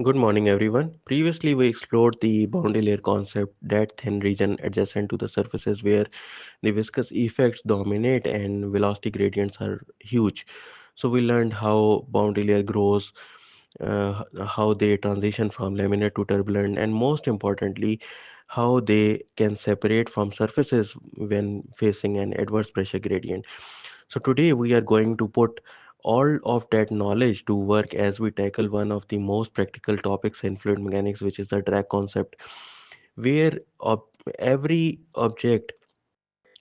Good morning, everyone. Previously, we explored the boundary layer concept, that thin region adjacent to the surfaces where the viscous effects dominate and velocity gradients are huge. So, we learned how boundary layer grows, how they transition from laminar to turbulent, and most importantly, how they can separate from surfaces when facing an adverse pressure gradient. So today we are going to put all of that knowledge to work as we tackle one of the most practical topics in fluid mechanics, which is the drag concept, where every object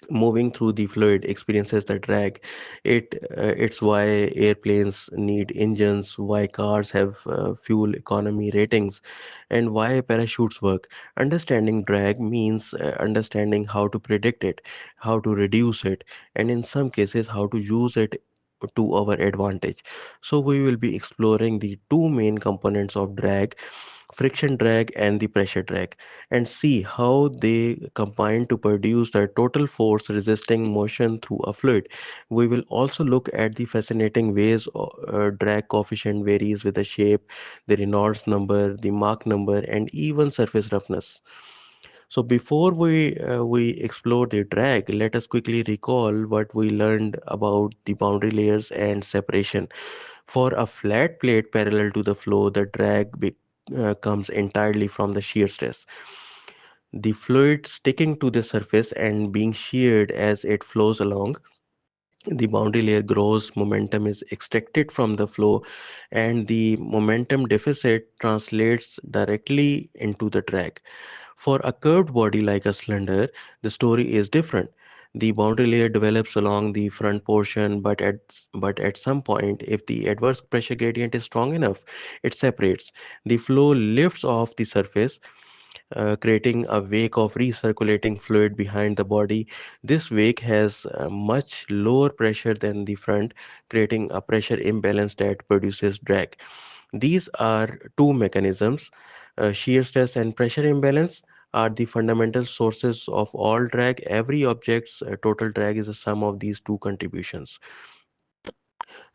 moving through the fluid experiences the drag. It's why airplanes need engines, why cars have fuel economy ratings, and why parachutes work. Understanding drag means understanding how to predict it, how to reduce it, and in some cases how to use it to our advantage. So we will be exploring the two main components of drag, friction drag and the pressure drag, and see how they combine to produce the total force resisting motion through a fluid. We will also look at the fascinating ways drag coefficient varies with the shape, the Reynolds number, the Mach number, and even surface roughness. So before we explore the drag, let us quickly recall what we learned about the boundary layers and separation. For a flat plate parallel to the flow, the comes entirely from the shear stress. The fluid sticking to the surface and being sheared as it flows along. The boundary layer grows, momentum is extracted from the flow, and the momentum deficit translates directly into the drag. For a curved body like a cylinder, the story is different. The boundary layer develops along the front portion, but at some point, if the adverse pressure gradient is strong enough, it separates. The flow lifts off the surface, creating a wake of recirculating fluid behind the body. This wake has much lower pressure than the front, creating a pressure imbalance that produces drag. These are two mechanisms. Shear stress and pressure imbalance are the fundamental sources of all drag. Every object's total drag is a sum of these two contributions.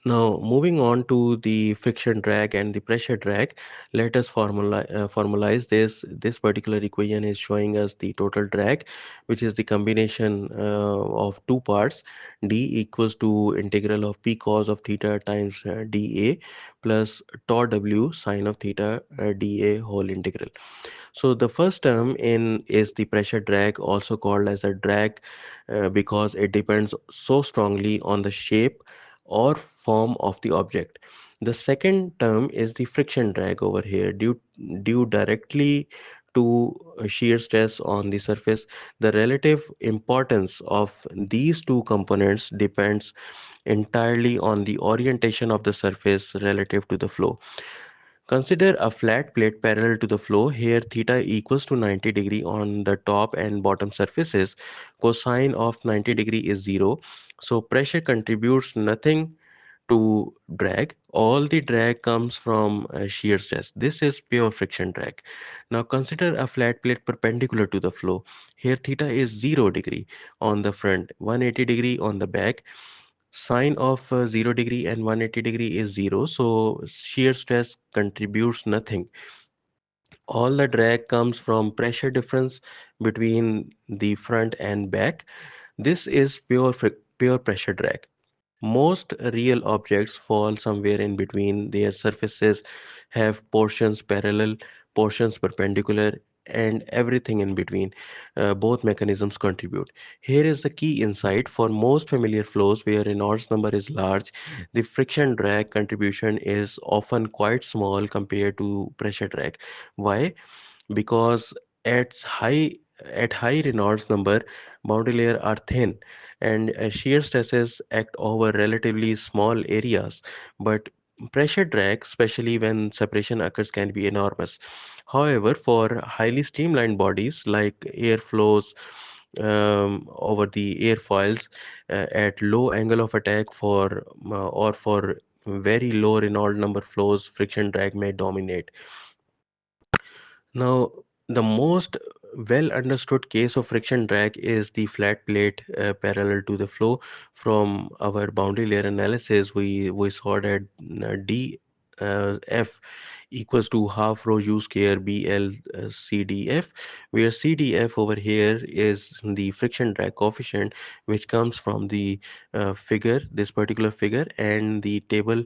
Now, moving on to the friction drag and the pressure drag, let us formalize this. This particular equation is showing us the total drag, which is the combination of two parts. D equals to integral of P cos of theta times dA plus tau W sine of theta dA whole integral. So the first term in is the pressure drag, also called as a drag because it depends so strongly on the shape or form of the object. The second term is the friction drag over here due directly to shear stress on the surface. The relative importance of these two components depends entirely on the orientation of the surface relative to the flow. Consider a flat plate parallel to the flow. Here theta equals to 90 degree on the top and bottom surfaces. Cosine of 90 degree is 0. So pressure contributes nothing to drag. All the drag comes from shear stress. This is pure friction drag. Now consider a flat plate perpendicular to the flow. Here theta is 0 degree on the front, 180 degree on the back. Sine of 0 degree and 180 degree is 0, so shear stress contributes nothing. All the drag comes from pressure difference between the front and back. This is pure pressure drag. Most real objects fall somewhere in between. Their surfaces have portions parallel, portions perpendicular, and everything in between. Both mechanisms contribute. Here is the key insight. For most familiar flows where Reynolds number is large, the friction drag contribution is often quite small compared to pressure drag. Why? Because at high Reynolds number, boundary layer are thin and shear stresses act over relatively small areas, but pressure drag, especially when separation occurs, can be enormous. However, for highly streamlined bodies like airflows over the airfoils at low angle of attack or for very low Reynolds number flows, friction drag may dominate. Now, the most well understood case of friction drag is the flat plate parallel to the flow. From our boundary layer analysis, we saw that D F equals to half rho U square BL CDF, where CDF over here is the friction drag coefficient, which comes from the figure, this particular figure, and the table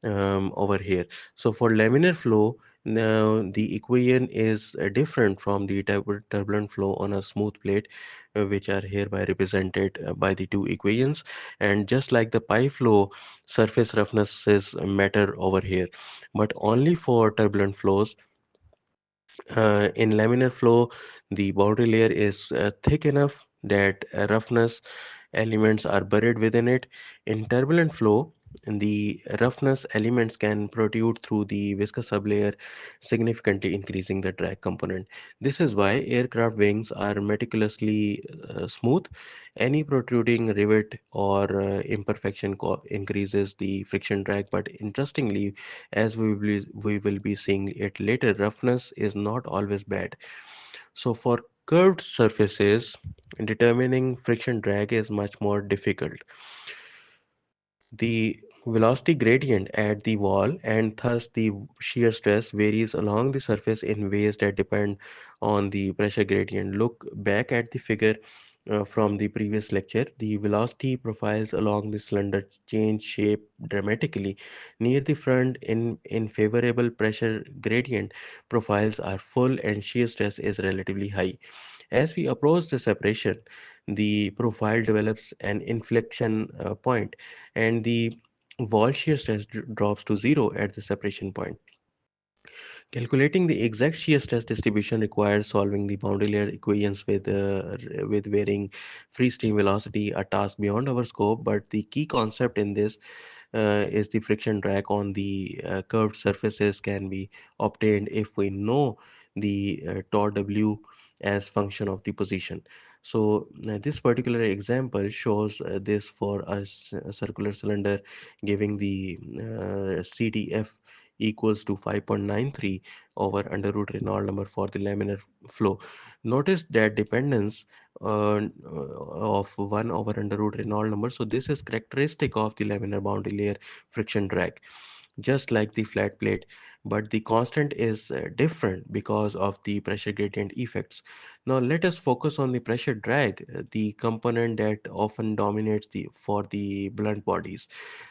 over here. So for laminar flow, now the equation is different from the turbulent flow on a smooth plate, which are hereby represented by the two equations. And just like the pi flow, surface roughnesses matter over here, but only for turbulent flows. In laminar flow, the boundary layer is thick enough that roughness elements are buried within it. In turbulent flow, the roughness elements can protrude through the viscous sublayer, significantly increasing the drag component. This is why aircraft wings are meticulously smooth. Any protruding rivet or imperfection increases the friction drag, but interestingly, as we will be seeing it later, roughness is not always bad. So for curved surfaces, determining friction drag is much more difficult. The velocity gradient at the wall and thus the shear stress varies along the surface in ways that depend on the pressure gradient. Look back at the figure from the previous lecture. The velocity profiles along the cylinder change shape dramatically. Near the front, in favorable pressure gradient, profiles are full and shear stress is relatively high. As we approach the separation, the profile develops an inflection point, and the wall shear stress drops to zero at the separation point. Calculating the exact shear stress distribution requires solving the boundary layer equations with varying free stream velocity, a task beyond our scope. But the key concept in this is the friction drag on the curved surfaces can be obtained if we know the tau w as function of the position. So this particular example shows this for a circular cylinder giving the CDF equals to 5.93 over under root Reynolds number for the laminar flow. Notice that dependence of 1 over under root Reynolds number. So this is characteristic of the laminar boundary layer friction drag, just like the flat plate, but the constant is different because of the pressure gradient effects. Now let us focus on the pressure drag, the component that often dominates the for the blunt bodies.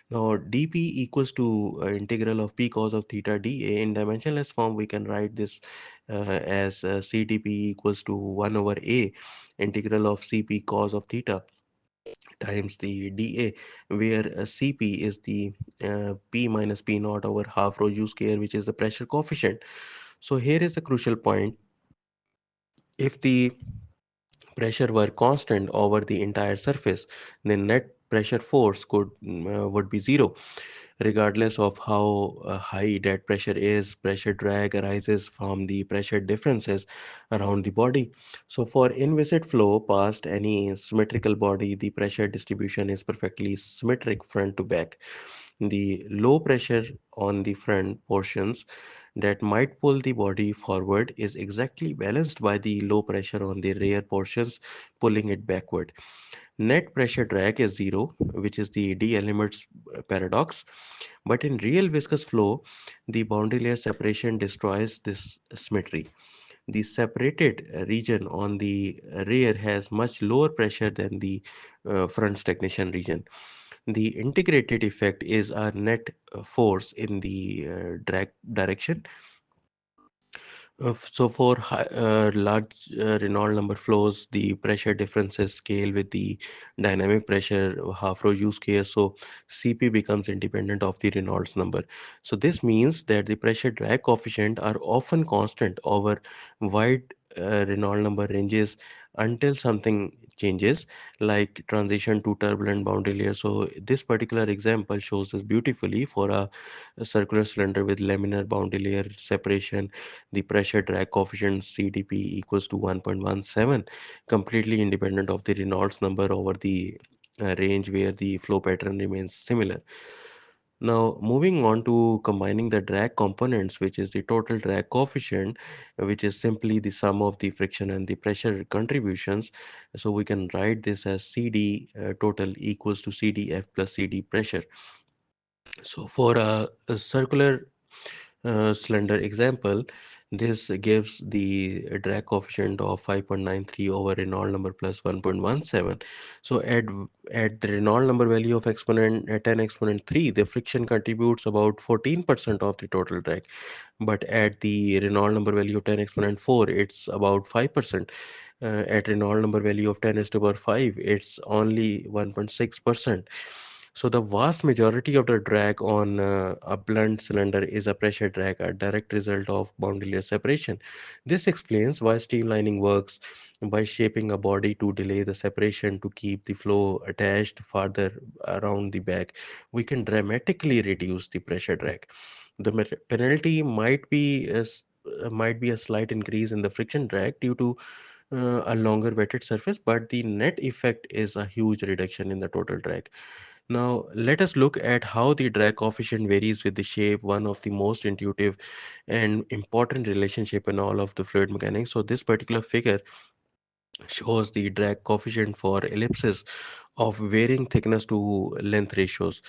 Now dp equals to integral of p cos of theta dA. In dimensionless form, we can write this as cdp equals to 1 over a integral of cp cos of theta times the dA, where Cp is the P minus P naught over half rho U square, which is the pressure coefficient. So here is the crucial point. If the pressure were constant over the entire surface, then net pressure force would be zero. Regardless of how high that pressure is, pressure drag arises from the pressure differences around the body. So for inviscid flow past any symmetrical body, the pressure distribution is perfectly symmetric front to back. The low pressure on the front portions that might pull the body forward is exactly balanced by the low pressure on the rear portions pulling it backward. Net pressure drag is zero, which is the D-Element's paradox. But in real viscous flow, the boundary layer separation destroys this symmetry. The separated region on the rear has much lower pressure than the front stagnation region. The integrated effect is a net force in the drag direction. So for large Reynolds number flows, the pressure differences scale with the dynamic pressure half rho U square. So Cp becomes independent of the Reynolds number. So this means that the pressure drag coefficient are often constant over wide Reynolds number ranges until something changes, like transition to turbulent boundary layer. So this particular example shows this beautifully for a circular cylinder with laminar boundary layer separation. The pressure drag coefficient CDP equals to 1.17, completely independent of the Reynolds number over the range where the flow pattern remains similar. Now, moving on to combining the drag components, which is the total drag coefficient, which is simply the sum of the friction and the pressure contributions. So we can write this as CD total equals to CDF plus CD pressure. So for a circular slender example, this gives the drag coefficient of 5.93 over Reynolds number plus 1.17. So at the Reynolds number value of exponent 10 exponent 3, the friction contributes about 14% of the total drag. But at the Reynolds number value of 10 exponent 4, it's about 5%. At Reynolds number value of 10 is to the power 5, it's only 1.6%. So the vast majority of the drag on a blunt cylinder is a pressure drag, a direct result of boundary layer separation. This explains why streamlining works. By shaping a body to delay the separation to keep the flow attached farther around the back, we can dramatically reduce the pressure drag. The penalty might be a slight increase in the friction drag due to a longer wetted surface, but the net effect is a huge reduction in the total drag. Now, let us look at how the drag coefficient varies with the shape, one of the most intuitive and important relationship in all of the fluid mechanics. So this particular figure shows the drag coefficient for ellipses of varying thickness to length ratios,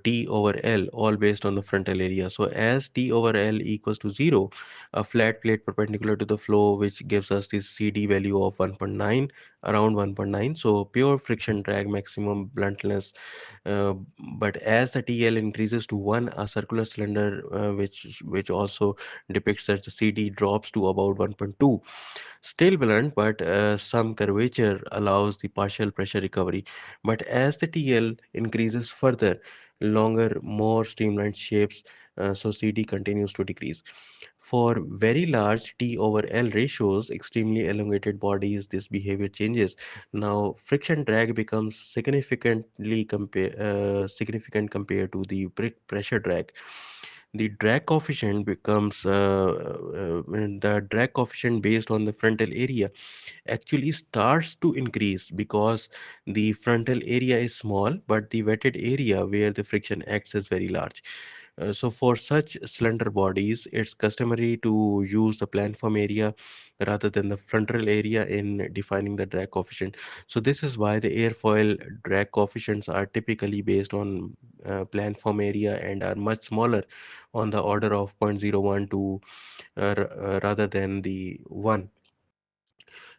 T over L, all based on the frontal area. So as T over L equals to 0, a flat plate perpendicular to the flow, which gives us this CD value of 1.9, around 1.9. So pure friction drag maximum bluntness. uh, but as the TL increases to 1, a circular cylinder, which also depicts as the CD, drops to about 1.2. Still blunt, but some curvature allows the partial pressure recovery. But as the TL increases further, longer, more streamlined shapes, so CD continues to decrease. For very large T over L ratios, extremely elongated bodies, this behavior changes. Now, friction drag becomes significant compared to the pressure drag. The drag coefficient becomes the drag coefficient based on the frontal area actually starts to increase because the frontal area is small, but the wetted area where the friction acts is very large. So for such slender bodies, it's customary to use the planform area rather than the frontal area in defining the drag coefficient. So this is why the airfoil drag coefficients are typically based on planform area and are much smaller, on the order of 0.01 to rather than the 1.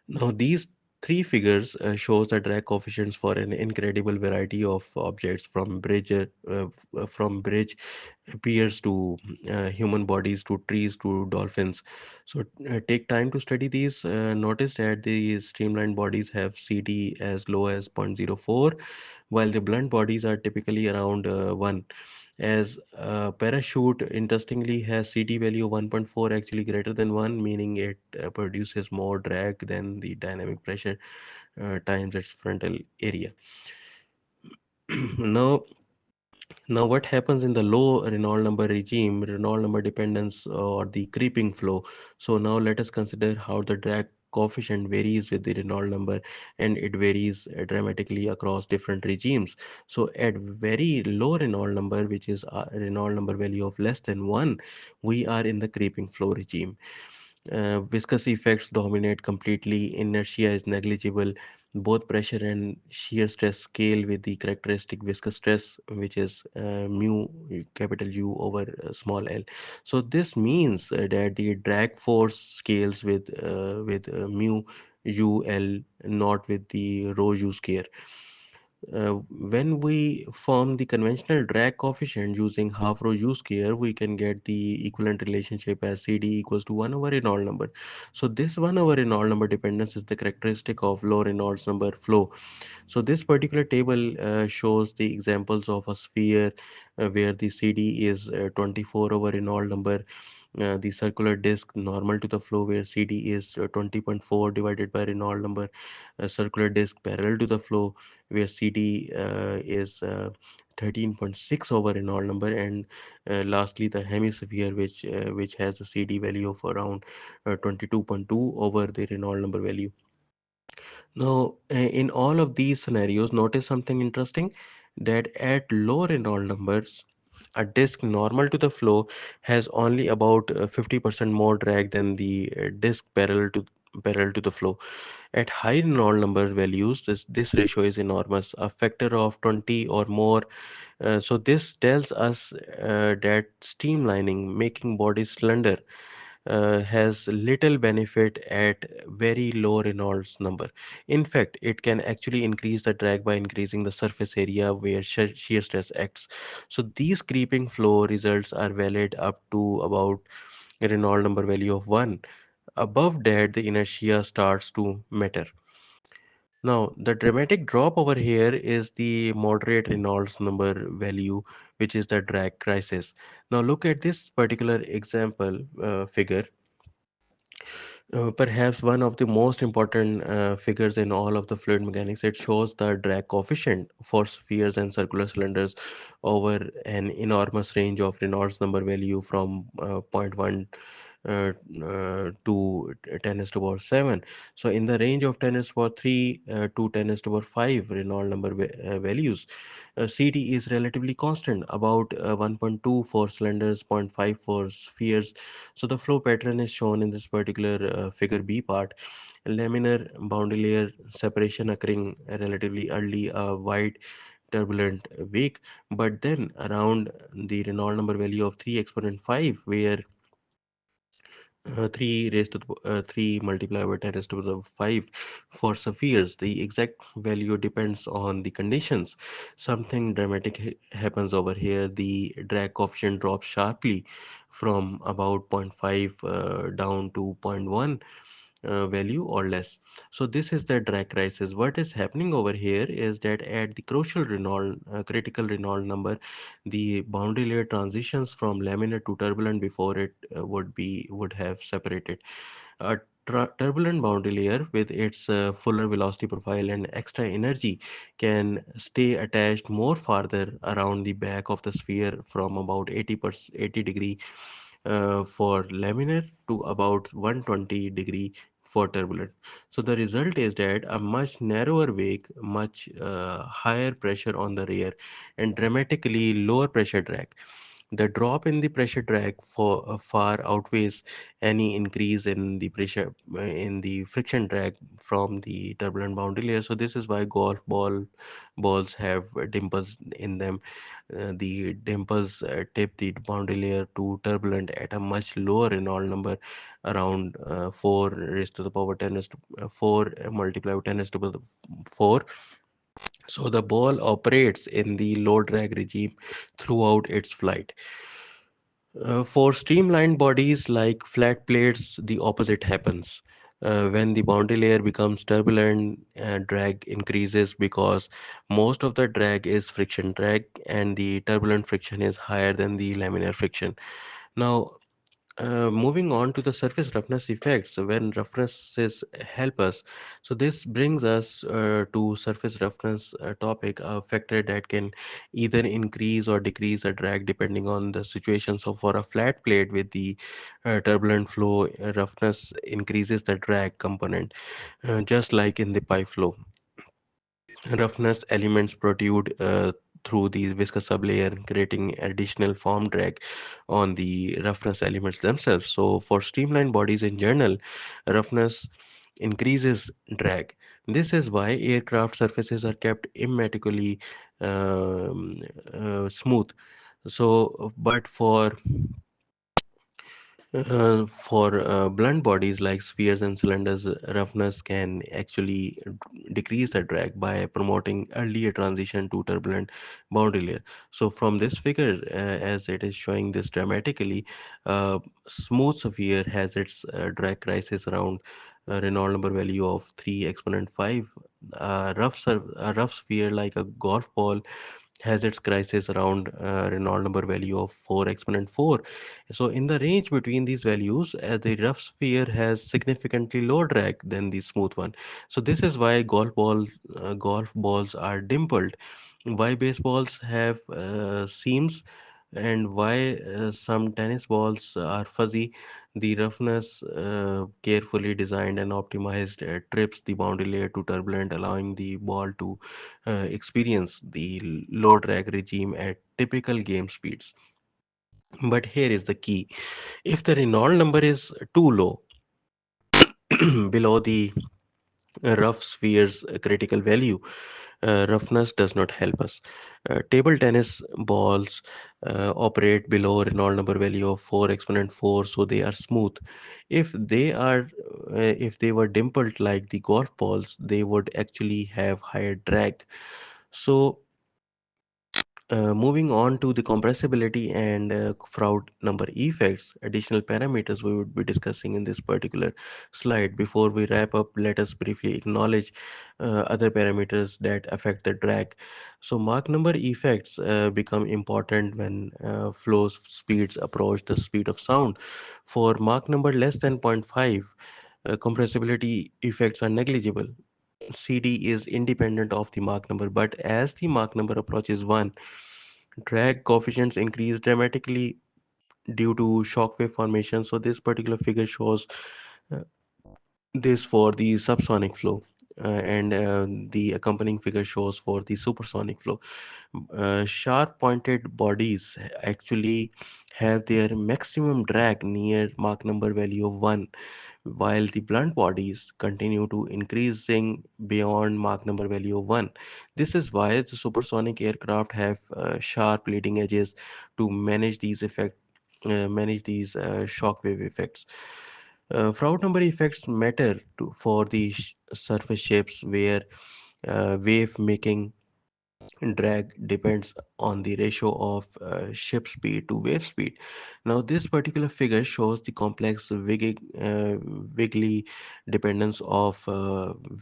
Now, these three figures shows the drag coefficients for an incredible variety of objects from bridge piers to human bodies to trees to dolphins. So take time to study these. Notice that the streamlined bodies have CD as low as 0.04, while the blunt bodies are typically around 1. As parachute interestingly has CD value of 1.4, actually greater than 1, meaning it produces more drag than the dynamic pressure times its frontal area. now Now, what happens in the low Reynolds number regime, Reynolds number dependence or the creeping flow? So now let us consider how the drag coefficient varies with the Reynolds number, and it varies dramatically across different regimes. So at very low Reynolds number, which is a Reynolds number value of less than 1, we are in the creeping flow regime. Viscous effects dominate completely, inertia is negligible. Both pressure and shear stress scale with the characteristic viscous stress, which is mu capital U over small l. So this means that the drag force scales with mu u l, not with the rho u square. When we form the conventional drag coefficient using half rho u square, we can get the equivalent relationship as CD equals to 1 over Reynolds number. So this 1 over Reynolds number dependence is the characteristic of low Reynolds number flow. So this particular table shows the examples of a sphere where the CD is 24 over Reynolds number, the circular disc normal to the flow where CD is 20.4 divided by Reynolds number, a circular disc parallel to the flow where CD is 13.6 over Reynolds number, and lastly the hemisphere which has a CD value of around 22.2 over the Reynolds number value. Now, in all of these scenarios, notice something interesting, that at low Reynolds numbers, a disk normal to the flow has only about 50% more drag than the disk parallel to parallel to the flow. At high Reynolds number values, this ratio is enormous, a factor of 20 or more. So this tells us that streamlining, making bodies slender, has little benefit at very low Reynolds number. In fact, it can actually increase the drag by increasing the surface area where shear stress acts. So these creeping flow results are valid up to about a Reynolds number value of 1. Above that, the inertia starts to matter. Now, the dramatic drop over here is the moderate Reynolds number value, which is the drag crisis. Now, look at this particular example figure. Perhaps one of the most important figures in all of the fluid mechanics. It shows the drag coefficient for spheres and circular cylinders over an enormous range of Reynolds number value from zero point 0.1 to 10 is to power 7. So in the range of 10 is to power 3 to 10 is to power 5 Reynolds number values, CD is relatively constant, about 1.2 for cylinders, zero point 0.5 for spheres. So the flow pattern is shown in this particular figure B part. Laminar boundary layer separation occurring relatively early, a wide turbulent wake, but then around the Reynolds number value of 3 exponent 5, where 3 raised to the 3 multiplied by 10 raised to the 5 for spheres. The exact value depends on the conditions. Something dramatic happens over here. The drag coefficient drops sharply from about zero point 0.5 down to zero point 0.1 value or less. So this is the drag crisis. What is happening over here is that at the critical Reynolds number, the boundary layer transitions from laminar to turbulent before it would have separated. A turbulent boundary layer with its fuller velocity profile and extra energy can stay attached more farther around the back of the sphere from about 80 degree for laminar to about 120 degree for turbulent. So the result is that a much narrower wake, much higher pressure on the rear, and dramatically lower pressure drag. The drop in the pressure drag for far outweighs any increase in the pressure in the friction drag from the turbulent boundary layer. So this is why balls have dimples in them. The dimples tip the boundary layer to turbulent at a much lower Reynolds number, around 4 raised to the power 10 raised to 4 multiplied by 10 raised to the 4. So the ball operates in the low drag regime throughout its flight. For streamlined bodies like flat plates, the opposite happens. When the boundary layer becomes turbulent, drag increases because most of the drag is friction drag and the turbulent friction is higher than the laminar friction. Now, moving on to the surface roughness effects, so when roughnesses help us. So this brings us to surface roughness topic, a factor that can either increase or decrease a drag depending on the situation. So for a flat plate with the turbulent flow, roughness increases the drag component, just like in the pipe flow. Roughness elements protrude through the viscous sublayer, creating additional form drag on the roughness elements themselves. So, for streamlined bodies in general, roughness increases drag. This is why aircraft surfaces are kept immaculately um, smooth. So, but for blunt bodies like spheres and cylinders, roughness can actually decrease the drag by promoting earlier transition to turbulent boundary layer. So from this figure, as it is showing this dramatically, smooth sphere has its drag crisis around Reynolds number value of 3 exponent 5. A rough sphere like a golf ball has its crisis around Reynolds number value of 4 exponent 4. So in the range between these values, the rough sphere has significantly lower drag than the smooth one. So this is why golf balls are dimpled, why baseballs have seams, and why some tennis balls are fuzzy. The roughness, carefully designed and optimized, trips the boundary layer to turbulent, allowing the ball to experience the low drag regime at typical game speeds. But here is the key. If the Reynolds number is too low, below the rough sphere's critical value. Roughness does not help us. Table tennis balls operate below Reynolds number value of 4 exponent 4, so they are smooth. If they were dimpled like the golf balls, they would actually have higher drag. So moving on to the compressibility and Froude number effects, additional parameters we would be discussing in this particular slide. Before we wrap up, let us briefly acknowledge other parameters that affect the drag. So Mach number effects become important when flow speeds approach the speed of sound. For Mach number less than zero point 0.5, compressibility effects are negligible. CD is independent of the Mach number, but as the Mach number approaches 1, drag coefficients increase dramatically due to shock wave formation. So this particular figure shows uh, this for the subsonic flow, and the accompanying figure shows for the supersonic flow. Sharp pointed bodies actually have their maximum drag near Mach number value of 1, while the blunt bodies continue to increasing beyond Mach number value of 1. This is why the supersonic aircraft have sharp leading edges to manage these shock wave effects. Froude number effects matter for the surface shapes where wave making drag depends on the ratio of ship speed to wave speed. Now, this particular figure shows the complex wiggly dependence of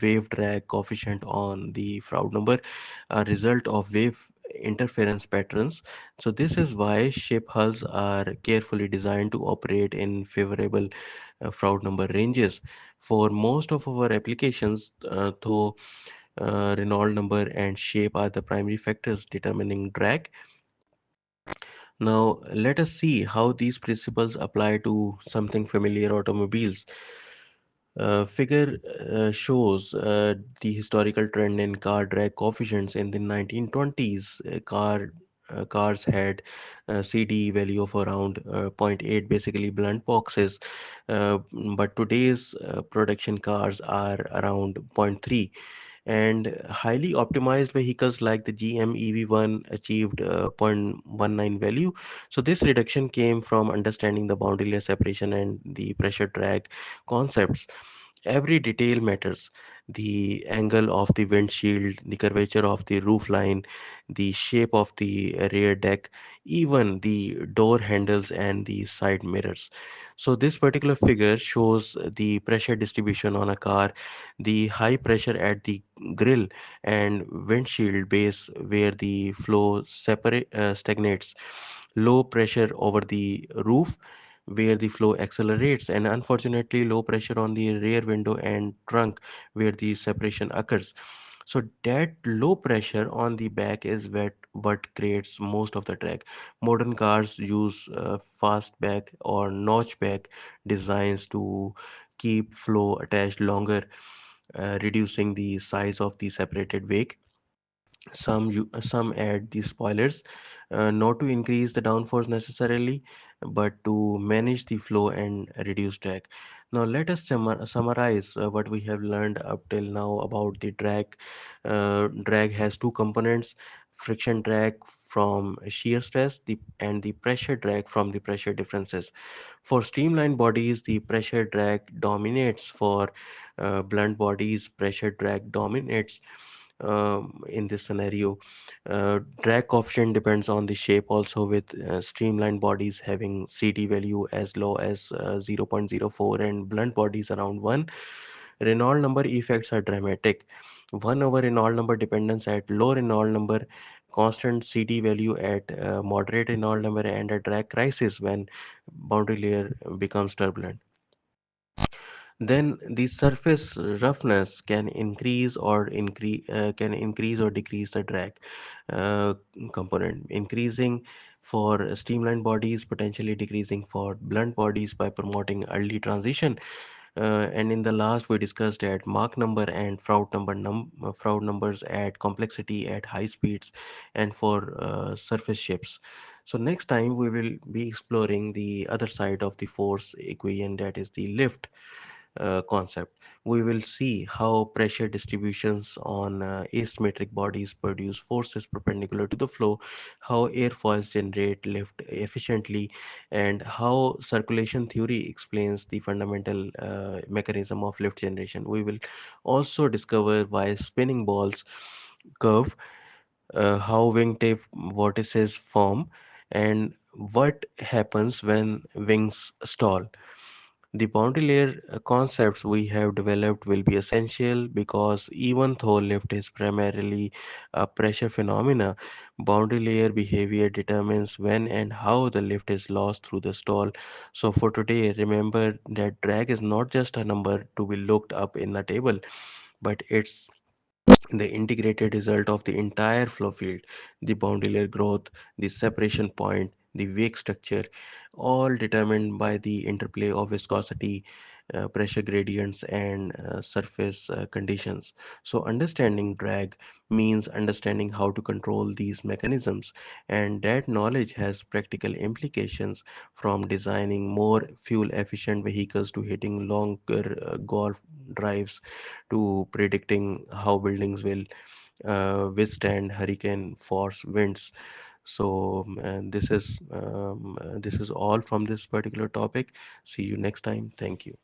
wave drag coefficient on the Froude number, a result of wave interference patterns. So this is why ship hulls are carefully designed to operate in favorable Froude number ranges. For most of our applications, though Reynolds number and shape are the primary factors determining drag. Now, let us see how these principles apply to something familiar, automobiles. Figure shows the historical trend in car drag coefficients in the 1920s. Cars had a CD value of around zero point 0.8, basically blunt boxes, uh, but today's production cars are around zero point 0.3, and highly optimized vehicles like the GM EV1 achieved 0.19 value. So this reduction came from understanding the boundary layer separation and the pressure drag concepts. Every detail matters. The angle of the windshield, the curvature of the roof line, the shape of the rear deck, even the door handles and the side mirrors. So this particular figure shows the pressure distribution on a car, the high pressure at the grill and windshield base where the flow stagnates, low pressure over the roof where the flow accelerates, and unfortunately low pressure on the rear window and trunk where the separation occurs. So that low pressure on the back is what creates most of the drag. Modern cars use fastback or notchback designs to keep flow attached longer, reducing the size of the separated wake. Some add the spoilers, not to increase the downforce necessarily, but to manage the flow and reduce drag. Now let us summarize what we have learned up till now about the drag. Drag has two components: friction drag from shear stress, and the pressure drag from the pressure differences. For streamlined bodies, the pressure drag dominates. For blunt bodies, pressure drag dominates. In this scenario, drag coefficient depends on the shape also, with streamlined bodies having CD value as low as 0.04 and blunt bodies around 1. Reynolds number effects are dramatic. 1 over Reynolds number dependence at low Reynolds number, constant CD value at moderate Reynolds number, and a drag crisis when boundary layer becomes turbulent. Then the surface roughness can increase or decrease the drag uh, component, increasing for streamlined bodies, potentially decreasing for blunt bodies by promoting early transition. And in the last, we discussed at Mach number and Froude numbers at complexity at high speeds and for surface ships. So next time we will be exploring the other side of the force equation, that is the lift. concept. We will see how pressure distributions on asymmetric bodies produce forces perpendicular to the flow, how airfoils generate lift efficiently, and how circulation theory explains the fundamental mechanism of lift generation. We will also discover why spinning balls curve, how wingtip vortices form, and what happens when wings stall. The boundary layer concepts we have developed will be essential because even though lift is primarily a pressure phenomena, boundary layer behavior determines when and how the lift is lost through the stall. So for today, remember that drag is not just a number to be looked up in a table, but it's the integrated result of the entire flow field, the boundary layer growth, the separation point, the wake structure, all determined by the interplay of viscosity, pressure gradients, and surface conditions. So, understanding drag means understanding how to control these mechanisms, and that knowledge has practical implications from designing more fuel efficient vehicles to hitting longer golf drives to predicting how buildings will withstand hurricane force winds. So and this is all from this particular topic. See you next time. Thank you.